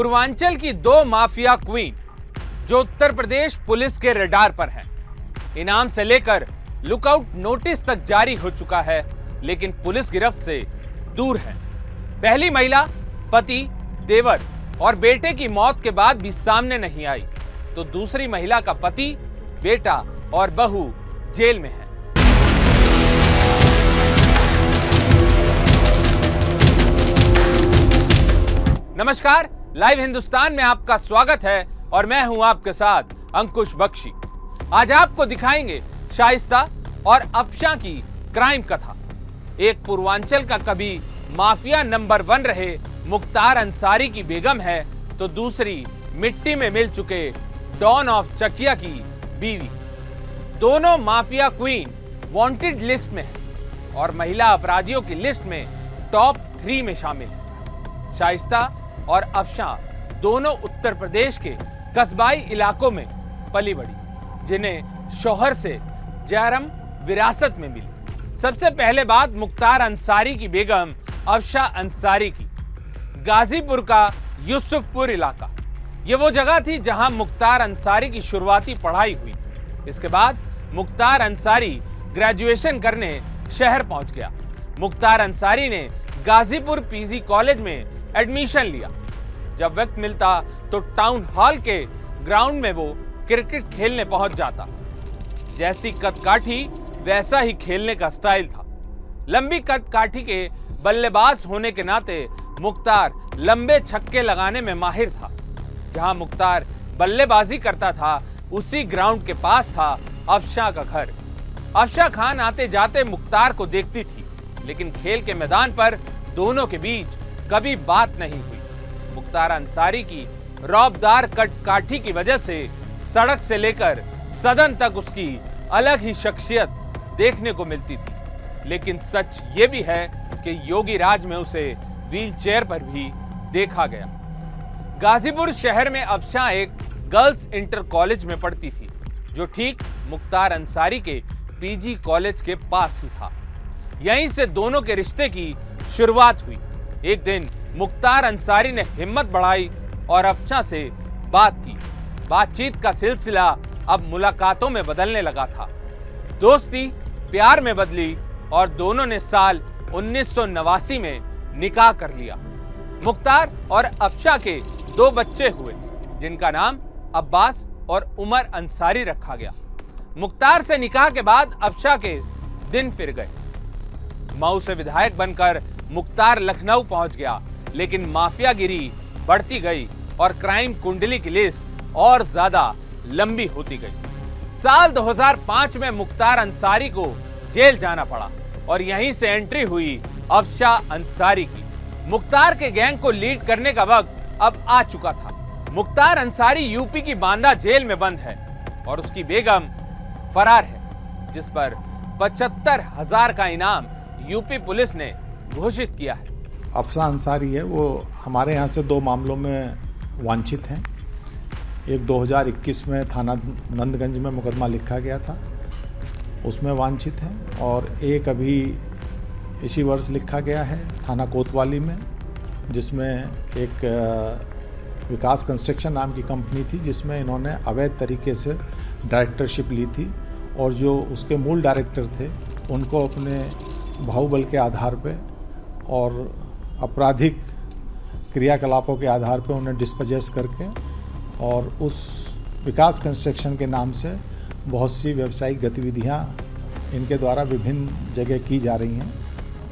पूर्वांचल की दो mafia queen जो उत्तर प्रदेश पुलिस के रडार पर हैं। इनाम से लेकर लुकआउट नोटिस तक जारी हो चुका है, लेकिन पुलिस गिरफ्त से दूर है। पहली महिला पति, देवर और बेटे की मौत के बाद भी सामने नहीं आई, तो दूसरी महिला का पति, बेटा और बहू जेल में है। नमस्कार, लाइव हिंदुस्तान में आपका स्वागत है और मैं हूं आपके साथ अंकुश बख्शी। आज आपको दिखाएंगे शाइस्ता और अफशां की क्राइम कथा। एक पूर्वांचल का कभी माफिया नंबर 1 रहे मुख्तार अंसारी की बेगम है, तो दूसरी मिट्टी में मिल चुके डॉन ऑफ चकिया की बीवी। दोनों माफिया क्वीन वांटेड लिस्ट में है और महिला अपराधियों की लिस्ट में टॉप 3 में शामिल है। शाइस्ता और अफशां दोनों उत्तर प्रदेश के कस्बाई इलाकों में पली बड़ी, जिन्हें शौहर से जहरम विरासत में मिली। सबसे पहले बात मुख्तार अंसारी की बेगम अफशां अंसारी की। गाजीपुर का यूसुफपुर इलाका, ये वो जगह थी जहां मुख्तार अंसारी की शुरुआती पढ़ाई हुई। इसके बाद मुख्तार अंसारी ग्रेजुएशन करने शहर पहुंच गया। मुख्तार अंसारी ने गाजीपुर पीजी कॉलेज में एडमिशन लिया। जब वक्त मिलता तो टाउन हॉल के ग्राउंड में वो क्रिकेट खेलने पहुंच जाता। जैसी कदकाठी वैसा ही खेलने का स्टाइल था। लंबी कदकाठी के बल्लेबाज होने के नाते मुख्तार लंबे छक्के लगाने में माहिर था। जहां मुख्तार बल्लेबाजी करता था, उसी ग्राउंड के पास था अफशां का घर। अफशां खान आते जाते मुख्तार को देखती थी, लेकिन खेल के मैदान पर दोनों के बीच कभी बात नहीं हुई। मुख्तार अंसारी की रौबदार कदकाठी की वजह से सड़क से लेकर सदन तक उसकी अलग ही शख्सियत देखने को मिलती थी। लेकिन सच ये भी है कि योगी राज में उसे व्हीलचेयर पर भी देखा गया। गाजीपुर शहर में अफशां एक गर्ल्स इंटर कॉलेज में पढ़ती थी, जो ठीक मुख्तार अंसारी के पीजी कॉलेज के पास ही था। यहीं से दोनों के रिश्ते की शुरुआत हुई। एक दिन मुख्तार अंसारी ने हिम्मत बढ़ाई और अफशां से बात की। बातचीत का सिलसिला अब मुलाकातों में बदलने लगा था। दोस्ती प्यार में बदली और दोनों ने साल 1989 में निकाह कर लिया। मुख्तार और अफशां के 2 बच्चे हुए, जिनका नाम अब्बास और उमर अंसारी रखा गया। मुख्तार से निकाह के बाद अफशां के दिन फिर गए। मऊ से विधायक बनकर मुख्तार लखनऊ पहुंच गया, लेकिन माफियागिरी बढ़ती गई और क्राइम कुंडली की लिस्ट और ज्यादा लंबी होती गई। साल 2005 में मुख्तार अंसारी को जेल जाना पड़ा और यहीं से एंट्री हुई अफशां अंसारी की। मुख्तार के गैंग को लीड करने का वक्त अब आ चुका था। मुख्तार अंसारी यूपी की बांदा जेल में बंद है और उसकी बेगम फरार है, जिस पर 75,000 का इनाम यूपी पुलिस ने घोषित किया है। अफशां अंसारी है, वो हमारे यहाँ से 2 मामलों में वांछित हैं। एक 2021 में थाना नंदगंज में मुकदमा लिखा गया था, उसमें वांछित हैं, और एक अभी इसी वर्ष लिखा गया है थाना कोतवाली में, जिसमें एक विकास कंस्ट्रक्शन नाम की कंपनी थी, जिसमें इन्होंने अवैध तरीके से डायरेक्टरशिप ली थी और जो उसके मूल डायरेक्टर थे उनको अपने बाहुबल के आधार पे और आपराधिक क्रियाकलापों के आधार पे उन्हें डिस्पोजेस करके और उस विकास कंस्ट्रक्शन के नाम से बहुत सी व्यावसायिक गतिविधियां इनके द्वारा विभिन्न जगह की जा रही हैं।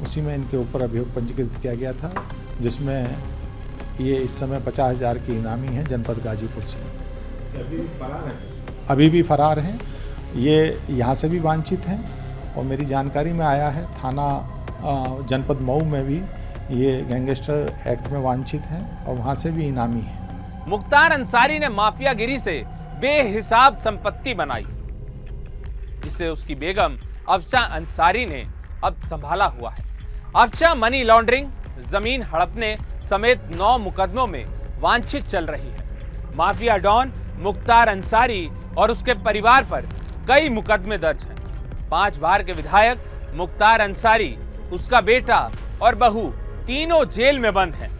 उसी में इनके ऊपर अभियोग पंजीकृत किया गया था, जिसमें ये इस समय 50,000 की इनामी हैं जनपद गाजीपुर से। अभी भी फरार हैं। ये यहाँ से भी वांछित हैं और मेरी जानकारी में आया है थाना जनपद मऊ में भी ये गैंगस्टर एक्ट में वांछित हैं और वहाँ से भी इनामी हैं। मुख्तार अंसारी ने माफियागिरी से बेहिसाब संपत्ति बनाई, जिसे उसकी बेगम अफशां अंसारी ने अब संभाला हुआ है। अफशां मनी लॉन्ड्रिंग, जमीन हड़पने समेत 9 मुकदमों में वांछित चल रही है। माफिया डॉन मुख्तार अंसारी और उसके परिवार पर कई मुकदमे दर्ज हैं। 5 बार के विधायक मुख्तार अंसारी, उसका बेटा और बहू तीनों जेल में बंद हैं।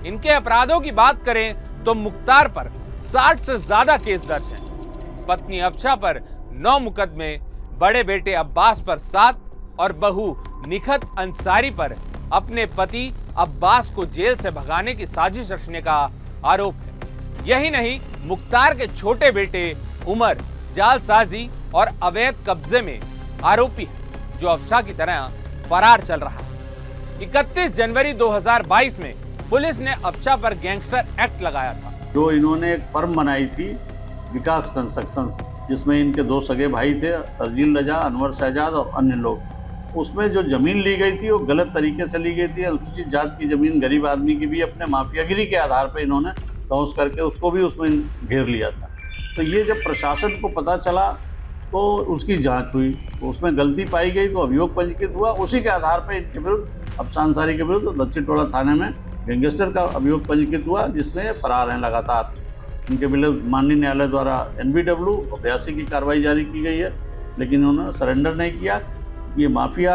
इनके अपराधों की बात करें तो मुख्तार पर 60 से ज्यादा केस दर्ज हैं। पत्नी अफशा पर 9 मुकदमे, बड़े बेटे अब्बास पर 7 और बहू निखत अंसारी पर अपने पति अब्बास को जेल से भगाने की साजिश रचने का आरोप है। यही नहीं, मुख्तार के छोटे बेटे उमर जालसाजी और अवैध कब्जे में आरोपी है, जो अफशा की तरह फरार चल रहा है। 31 जनवरी 2022 में पुलिस ने अफशा पर गैंगस्टर एक्ट लगाया था। जो इन्होंने एक फर्म बनाई थी विकास कंस्ट्रक्शंस, जिसमें इनके 2 सगे भाई थे, सरजील रजा, अनवर शहजाद और अन्य लोग। उसमें जो जमीन ली गई थी वो गलत तरीके से ली गई थी। अनुसूचित जात की जमीन गरीब आदमी की भी अपने माफियागिरी के आधार पर इन्होंने तौस करके उसको भी उसमें घेर लिया था। तो ये जब प्रशासन को पता चला तो उसकी जांच हुई, तो उसमें गलती पाई गई तो अभियोग पंजीकृत हुआ। उसी के आधार पर इनके विरुद्ध अफशा अंसारी के विरुद्ध दक्षिण टोला थाने में गैंगस्टर का अभियोग पंजीकृत हुआ, जिसमें फरार हैं लगातार। इनके विरुद्ध माननीय न्यायालय द्वारा NBW 82 की कार्रवाई जारी की गई है, लेकिन उन्होंने सरेंडर नहीं किया। ये माफिया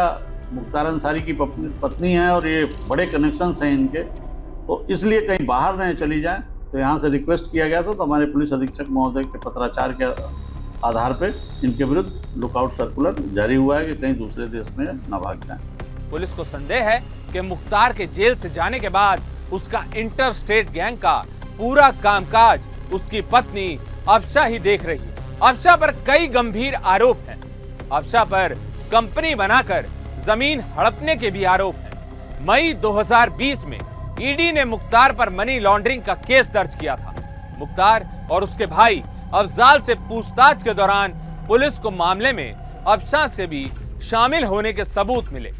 मुख्तार अंसारी की पत्नी है और ये बड़े कनेक्शंस हैं इनके, तो इसलिए कहीं बाहर नहीं चली जाएं। तो यहाँ से रिक्वेस्ट किया गया था, तो हमारे पुलिस अधीक्षक महोदय के पत्राचार के आधार पर इनके विरुद्ध लुकआउट सर्कुलर जारी हुआ है कि कहीं दूसरे देश में न भाग जाएं। पुलिस को संदेह है कि मुख्तार के जेल से जाने के बाद उसका इंटर स्टेट गैंग का पूरा कामकाज उसकी पत्नी अफशा ही देख रही है। अफशा पर कई गंभीर आरोप हैं। अफशा पर कंपनी बनाकर जमीन हड़पने के भी आरोप हैं। मई 2020 में ईडी ने मुख्तार पर मनी लॉन्ड्रिंग का केस दर्ज किया था। मुख्तार और उसके भाई अफजाल से पूछताछ के दौरान पुलिस को मामले में अफशा से भी शामिल होने के सबूत मिले।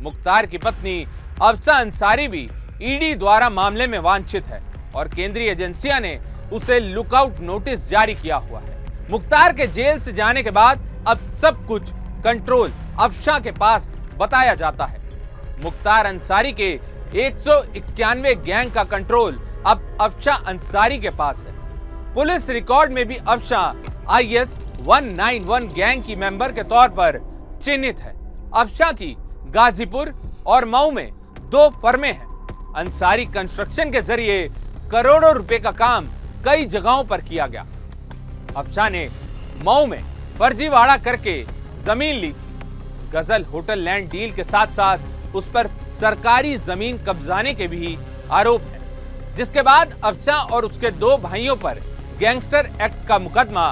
मुख्तार की पत्नी अफशा अंसारी भी ईडी द्वारा मामले में वांछित है और केंद्रीय एजेंसियां ने उसे लुकआउट नोटिस जारी किया हुआ है। मुख्तार के जेल से जाने के बाद अब सब कुछ कंट्रोल अफशा के पास बताया जाता है। मुख्तार अंसारी के 191 गैंग का कंट्रोल अब अफशा अंसारी के पास है। पुलिस रिकॉर्ड में भी अफशा IS 191 गैंग की मेंबर के तौर पर चिन्हित है। अफशा की गाजीपुर और मऊ में 2 फर्में हैं। अंसारी कंस्ट्रक्शन के जरिए करोड़ों रुपए का काम कई जगहों पर किया गया। अफशा ने मऊ में फर्जीवाड़ा करके जमीन ली थी। गजल होटल लैंड डील के साथ साथ उस पर सरकारी जमीन कब्जाने के भी आरोप है, जिसके बाद अफशा और उसके 2 भाइयों पर गैंगस्टर एक्ट का मुकदमा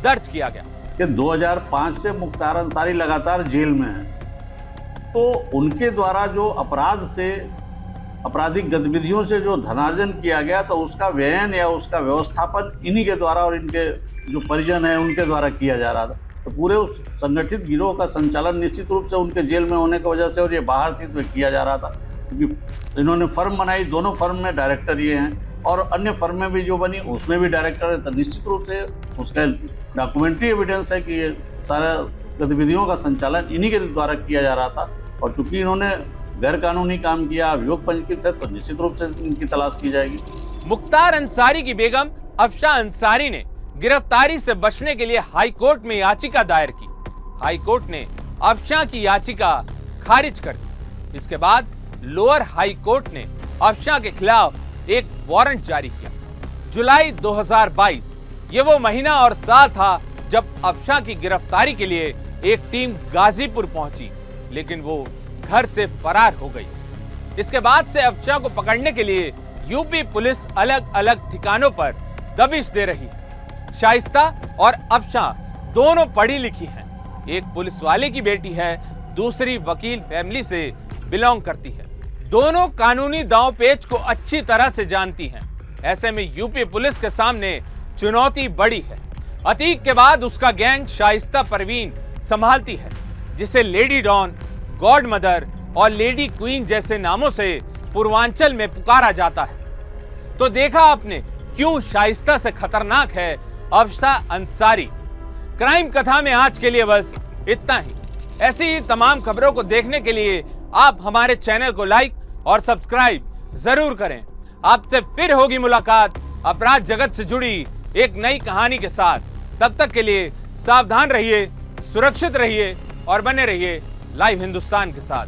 दर्ज किया गया। कि 2005 से मुख्तार अंसारी लगातार जेल में है, तो उनके द्वारा जो अपराध से आपराधिक गतिविधियों से जो धनार्जन किया गया, तो उसका व्ययन या उसका व्यवस्थापन इन्हीं के द्वारा और इनके जो परिजन हैं उनके द्वारा किया जा रहा था। तो पूरे उस संगठित गिरोह का संचालन निश्चित रूप से उनके जेल में होने की वजह से और ये बाहर थी तो किया जा रहा था, क्योंकि इन्होंने फर्म बनाई, दोनों फर्म में डायरेक्टर ये हैं और अन्य फर्म में भी जो बनी उसमें भी डायरेक्टर है। तो निश्चित रूप से उसका डॉक्यूमेंट्री एविडेंस है कि ये सारा गतिविधियों का संचालन इन्हीं के द्वारा किया जा रहा था। और चूंकि इन्होंने गैर कानूनी काम किया, अभियोग पंजीकृत है, तो निश्चित रूप से इनकी तलाश की जाएगी। मुख्तार अंसारी की बेगम अफशा अंसारी ने गिरफ्तारी से बचने के लिए हाई कोर्ट में याचिका दायर की। हाई कोर्ट ने अफशा की याचिका खारिज कर दी। इसके बाद लोअर हाई कोर्ट ने अफशा के खिलाफ एक वारंट जारी किया। जुलाई 2022 ये वो महीना और साल था जब अफशा की गिरफ्तारी के लिए एक टीम गाजीपुर पहुंची, लेकिन वो घर से फरार हो गई। इसके बाद से अफशा को पकड़ने के लिए यूपी पुलिस अलग अलग ठिकानों पर दबिश दे रही है। शाइस्ता और अफशा दोनों पढ़ी लिखी हैं। एक पुलिस वाले की बेटी है, दूसरी वकील फैमिली से बिलोंग करती है। दोनों कानूनी दांव पेच को अच्छी तरह से जानती हैं। ऐसे में यूपी पुलिस के सामने चुनौती बड़ी है। अतीक के बाद उसका गैंग शाइस्ता परवीन संभालती है, जिसे लेडी डॉन, गॉड मदर और लेडी क्वीन जैसे नामों से पूर्वांचल में पुकारा जाता है। तो देखा आपने क्यों शाइस्ता से खतरनाक है अफशा अंसारी। क्राइम कथा में आज के लिए बस इतना ही। ऐसी ही तमाम खबरों को देखने के लिए आप हमारे चैनल को लाइक और सब्सक्राइब जरूर करें। आपसे फिर होगी मुलाकात अपराध जगत से जुड़ी एक नई कहानी के साथ। तब तक के लिए सावधान रहिए, सुरक्षित रहिए और बने रहिए लाइव हिंदुस्तान के साथ।